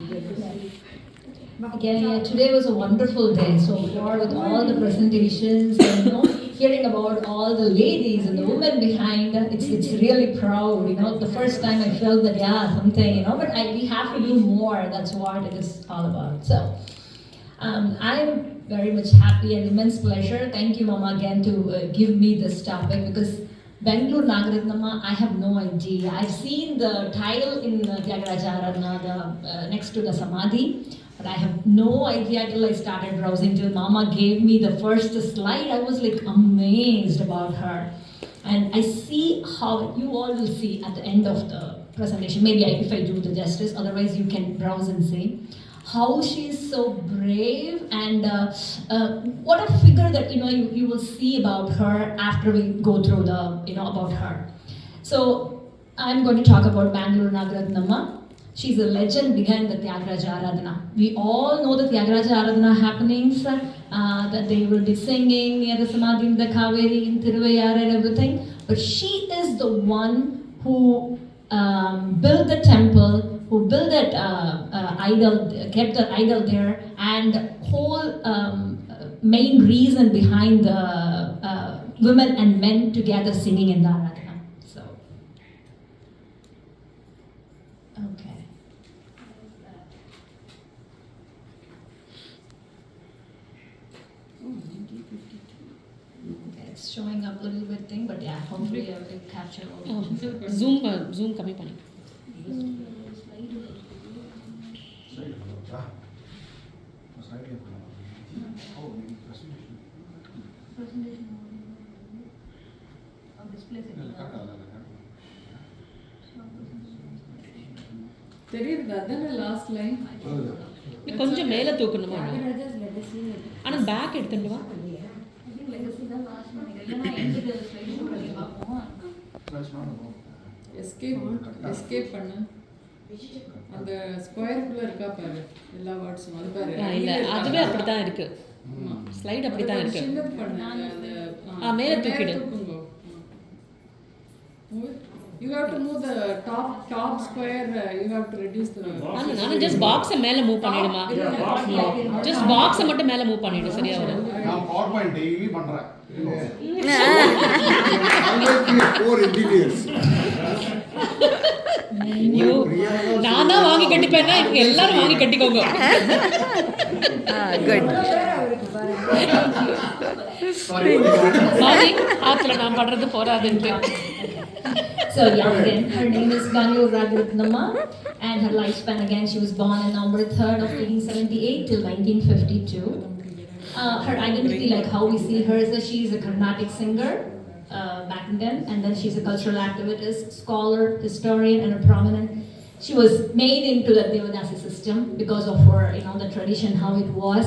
Again, yeah, today was a wonderful day so far with all the presentations and hearing about all the ladies and the women behind. It's really proud. The first time I felt that something but we have to do more. That's what it is all about. So I'm very much happy and immense pleasure. Thank you, Mama, again to give me this topic because Bangalore Nagarathnamma, I have no idea. I've seen the title in Tyagaraja next to the Samadhi. But I have no idea till I started browsing, till Mama gave me the first slide. I was like amazed about her. And I see how, you all will see at the end of the presentation, maybe if I do the justice, otherwise you can browse and see, how she is so brave and what a figure that you will see about her after we go through the, about her. So I'm going to talk about Bangalore Nagarathnamma. She's a legend behind the Tyagaraja Aradhana. We all know the Tyagaraja Aradhana happenings, that they will be singing near the Samadhi in the Kaveri, in Tiruvayar and everything. But she is the one who built the temple, who built that idol, kept the idol there, and whole main reason behind the women and men together singing in the Aradhana. So, okay. It's showing up a little bit thing, but hopefully I will capture all of it. Zoom கம்மி பண்ணி. தெரியுது அதானே last line. நீ கொஞ்சம் மேல தூக்கணுமா? ஆனா back எடுத்துட்டு வா. எஸ்கேப் பண்ணு. அந்த ஸ்கொயர்க்குள்ள இருக்கா பாரு எல்லா வேர்ட்ஸும் அது பாரு. இல்ல அதுவே அப்படி தான் இருக்கு. ஸ்லைட் அப்படி தான் இருக்கு. சின்ன பண்ணு அந்த மேல தூக்கிடு. You have to move the top square. You have to reduce the. நான் just box மேல மூவ் பண்ணிடுமா? just box மட்டும் மேல மூவ் பண்ணிடு சரியா வரும். நான் PowerPoint டெய்லி பண்றேன். 4 engineers. நானா வாங்கி கட்டிப்பேன்னா இங்க எல்லாரும் வாங்கி கட்டிக்கோங்க. குட். சாரி ஆத்துல நான் பண்றது போறாதுன்னு. So again, her name is Bangalore Nagarathnamma, and her lifespan again, she was born on November 3rd of 1878 till 1952. Her identity, like how we see her, is that she is a Carnatic singer back then, and then she's a cultural activist, scholar, historian, and a prominent. She was made into the Devadasi system because of her, the tradition, how it was.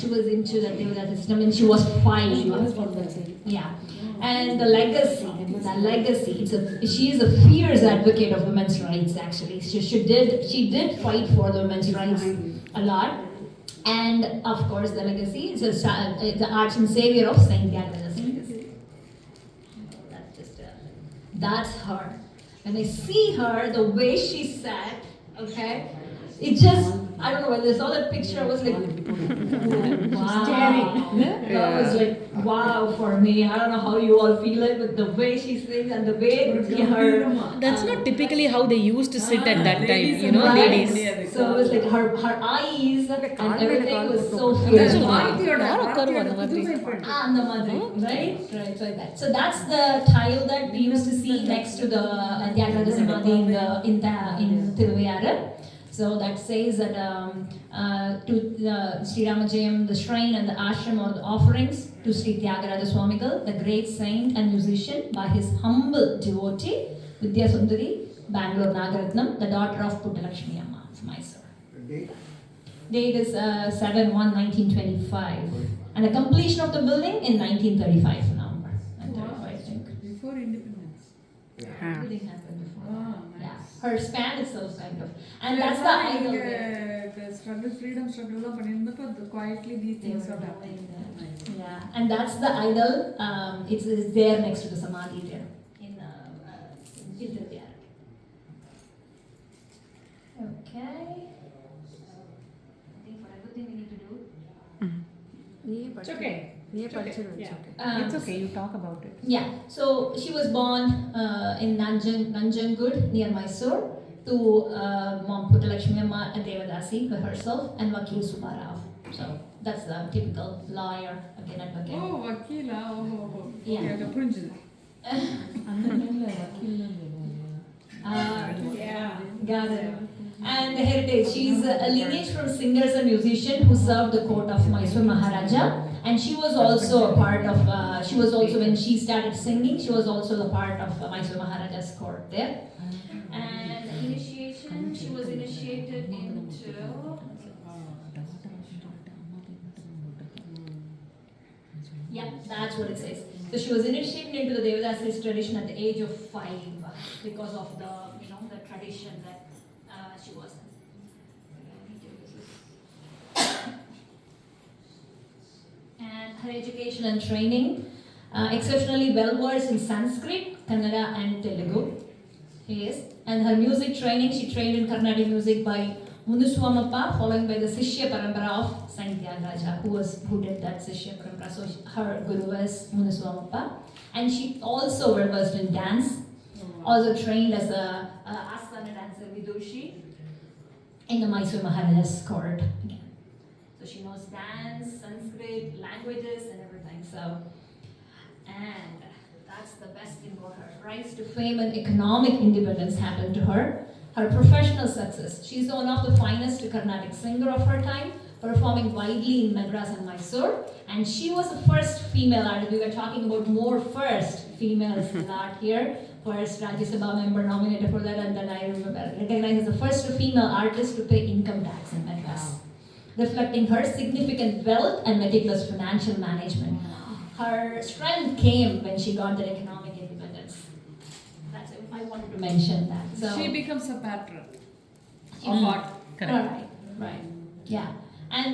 She was into the Devadasi system, and she was 5. Yeah. And the legacy, she is a fierce advocate of women's rights. Actually, she did fight for the women's rights a lot, and of course, the legacy is the arch and savior of Saint Tyagaraja's legacy. That's her. When I see her, the way she sat, okay, it just, I don't know, when I saw that picture, I was like, wow. That was like, wow for me. I don't know how you all feel it, but the way she sings and the way her... That's not typically how they used to sit at that time, ladies. So it was like her eyes and everything was so fierce. அந்த மாதிரி, right? Right, like that. So that's the tile that we used to see next to the Tyagaraja Samadhi in Tiruvayar. So that says that to Sri Ramajayam, the shrine and the ashram or the offerings to Sri Tyagaraja Swamigal, the great saint and musician, by his humble devotee, Vidya Sundari, Bangalore Nagarathnam, the daughter of Puttalakshmi Amma of Mysore. Date is 7/1/1925. And the completion of the building in 1935 November. I think. Before independence. Everything happened before. Nice. Yeah. Her span itself kind of. And that's the idol there. The struggle, freedom struggle, quietly these things are happening. Yeah, and that's the idol. It's there next to the Samadhi there in Tiruvayar. Okay. It's okay. It's okay. You talk about it. Yeah, so she was born in Nanjangud near Mysore to Mom Puttalakshmi Amma Devadasi herself and Vakil Subbarao. So that's the typical lawyer, again advocate. Oh, Vakila. Oh. Yeah. Okay, புரிஞ்சுது. அந்த டைம்ல வக்கீல்னா சொல்லுவாங்க. Yeah, got it. And the heritage, she's a lineage from singers and musicians who served the court of Mysore Maharaja. And she was also a part of, when she started singing, she was also a part of Mysore Maharaja's court there. And initiation, she was initiated into, yeah, that's what it says. So she was initiated into the Devadasis tradition at the age of 5 because of the, the tradition that she was in. And her education and training, exceptionally well versed in Sanskrit, Kannada and Telugu. Yes. And her music training, she trained in Carnatic music by Munuswamappa, following by the Sishya Parampara of Saint Tyagaraja, who did that Sishya Parampara. So her guru was Munuswamappa. And she also well versed in dance, also trained as a asana dancer Vidushi in the Mysore Maharaja's court. Again. So she knows dance, Sanskrit, languages and everything. So, and that's the best thing for her. Rise to fame and economic independence happened to her. Her professional success. She's one of the finest Carnatic singer of her time, performing widely in Madras and Mysore. And she was the first female artist. We were talking about more first females art here. First Rajya Sabha member nominated for that, and then I remember recognized as the first female artist to pay income tax in Madras, reflecting her significant wealth and meticulous financial management. Her strength came when she got that economic independence. That's it. I wanted to mention that. So She becomes a patron of Mm. art. Right. Yeah. And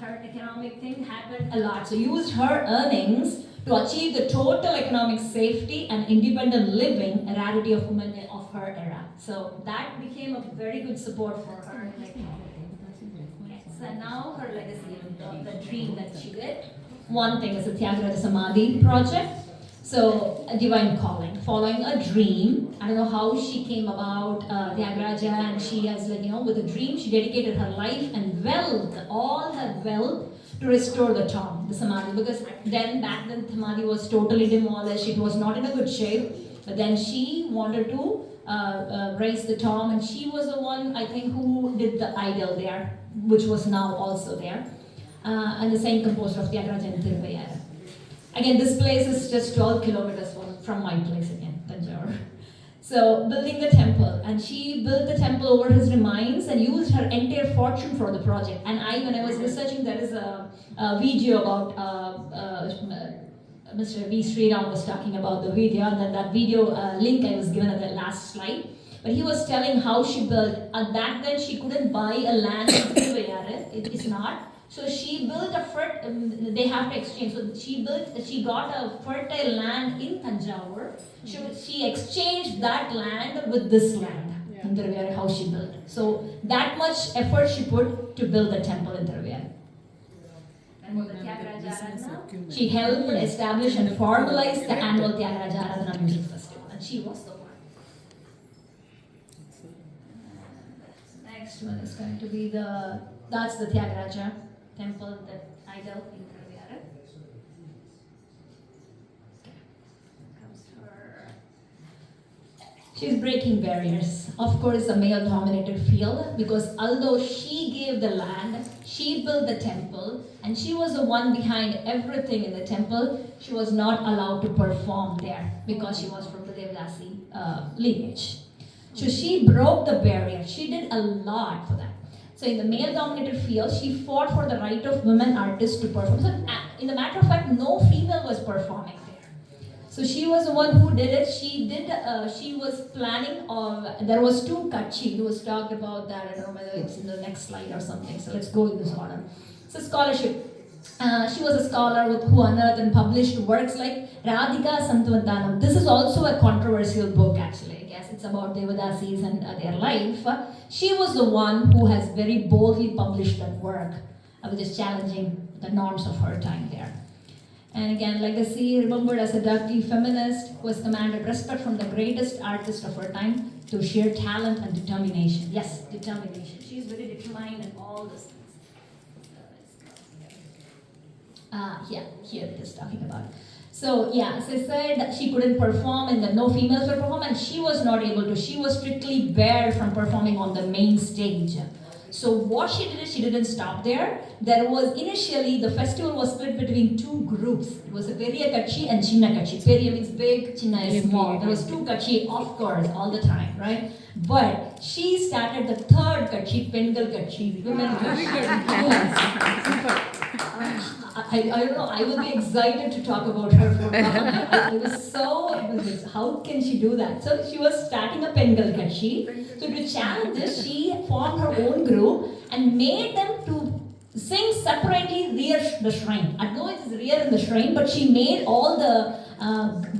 her economic thing happened a lot. So used her earnings to achieve the total economic safety and independent living, a rarity of women of her era. So that became a very good support for her. So now her legacy, the dream that she did. One thing is the Tyagaraja Samadhi project. So a divine calling, following a dream. I don't know how she came about Tyagaraja, and she has with a dream, she dedicated her life and wealth, all her wealth, to restore the tomb, the Samadhi, because back then Samadhi was totally demolished, it was not in a good shape, but then she wanted to raise the tomb, and she was the one, I think, who did the idol there, which was now also there, and the same composer of Tyagaraja and Tiruvayara. Again, this place is just 12 kilometers from my place again, Tanjore. So, building the temple, and she built the temple over his remains and used her entire fortune for the project. And when I was researching, there is a video about Mr. V. Sriram was talking about the video, and then that video link I was given at the last slide. But he was telling how she built. Back then, she couldn't buy a land in Tiruvayara. It is not. So she built they have to exchange. So she got a fertile land in Tanjore. She exchanged that land with this land in Tiruvayara, how she built. So that much effort she put to build the temple in Tiruvayara. And with the Tyagaraja Aradhana, she helped establish and formalize the annual Tyagaraja Aradhana Music Festival. And she was the one. Next one is going to be that's the Tyagaraja temple, that idol in Tiruvayara. She's breaking barriers. Of course, a male-dominated field, because although she gave the land, she built the temple, and she was the one behind everything in the temple, she was not allowed to perform there because she was from the Devadasi lineage. So she broke the barrier. She did a lot for that. So in the male-dominated field, she fought for the right of women artists to perform. So in the matter of fact, no female was performing there. So she was the one who did it. She was planning there was two kachi. He was talked about that. I don't know whether it's in the next slide or something. So let's go in this order. So scholarship. She was a scholar who unearthed and published works like Radhika Santvantanam. This is also a controversial book, actually. I guess it's about Devadasis and their life. She was the one who has very boldly published that work. I was just challenging the norms of her time there. And again, legacy, remembered as a dirty feminist who has commanded respect from the greatest artist of her time through sheer talent and determination. Yes, determination. She's very determined in all these things. Here it is talking about. So yeah, as I said, she couldn't perform and no females would perform, and she was not able to. She was strictly barred from performing on the main stage. So what she did is she didn't stop there. There was initially, the festival was split between two groups. It was a Periya Kachi and Chinna Kachi. Periya means big, Chinna is small. There was two Kachi, of course, all the time, right? But she started the third Kachi, Pengal Kachi, women Kachi. I don't know, I will be excited to talk about her for I was so, how can she do that? So she was starting a Pengal Kachi. So to challenge this, she formed her own group and made them to sing separately rear the shrine. I know it is rear in the shrine, but she made all the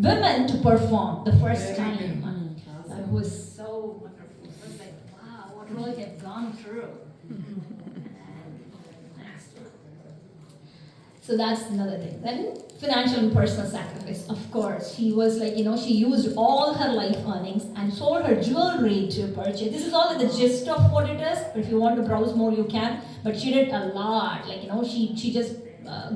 women to perform the first time. It was so wonderful. It was like, wow, what all they have gone through. So that's another thing. Then financial and personal sacrifice, of course. She was like, she used all her life earnings and sold her jewelry to purchase. This is all the gist of what it is. But if you want to browse more, you can. But she did a lot. She just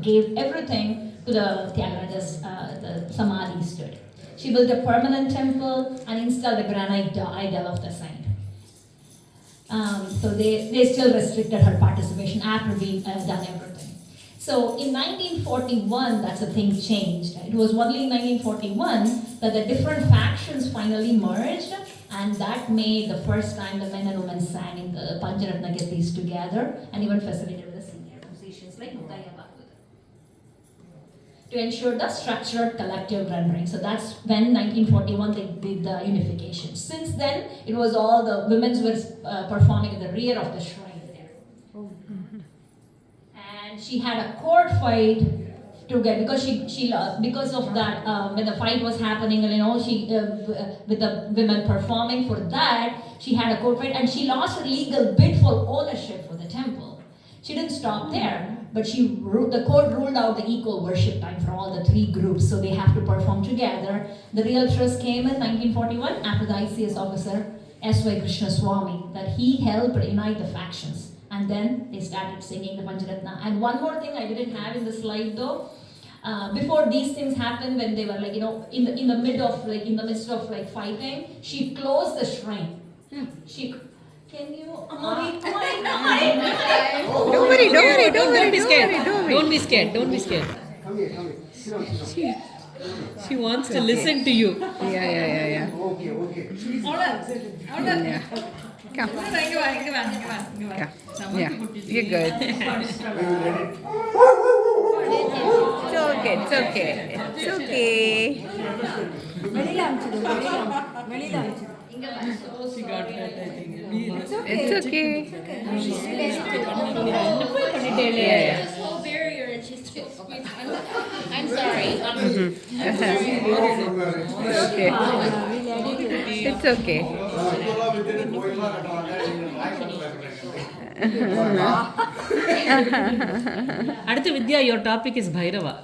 gave everything to the Tyagarajas, the Samadhi stood. She built a permanent temple and installed a granite idol of the saint. So they still restricted her participation after being done everything. So in 1941, that's a thing changed. It was only in 1941 that the different factions finally merged, and that made the first time the men and women sang in the Pancharatna Kirtis together, and even facilitated with the senior musicians like Mutaya Bhagavath to ensure the structured collective rendering. So that's when 1941 they did the unification. Since then, it was all the women were performing at the rear of the shrine there. And she had a court fight to get, because because of that when the fight was happening, she with the women performing for that, she had a court fight and she lost her legal bid for ownership for the temple. She didn't stop there, but the court ruled out the equal worship time for all the three groups, so they have to perform together. The real trust came in 1941 after the ICS officer S.Y. Krishna Swami, that he helped unite the factions. And then they started singing the Pancharatna. And one more thing I didn't have in the slide though. Before these things happened, when they were in the midst of fighting, she closed the shrine. Can you? Don't be scared. Don't be scared. Come here. She wants to listen to you. Yeah. Okay. Yeah. Come. Yeah, you're good. It's okay. She got hurt, I think. It's okay. Yeah. This whole barrier and she's I'm sorry. It's okay. அடுத்து வித்யா, your topic is Bhairava.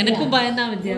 எனக்கும் பயம்தான் வித்யா.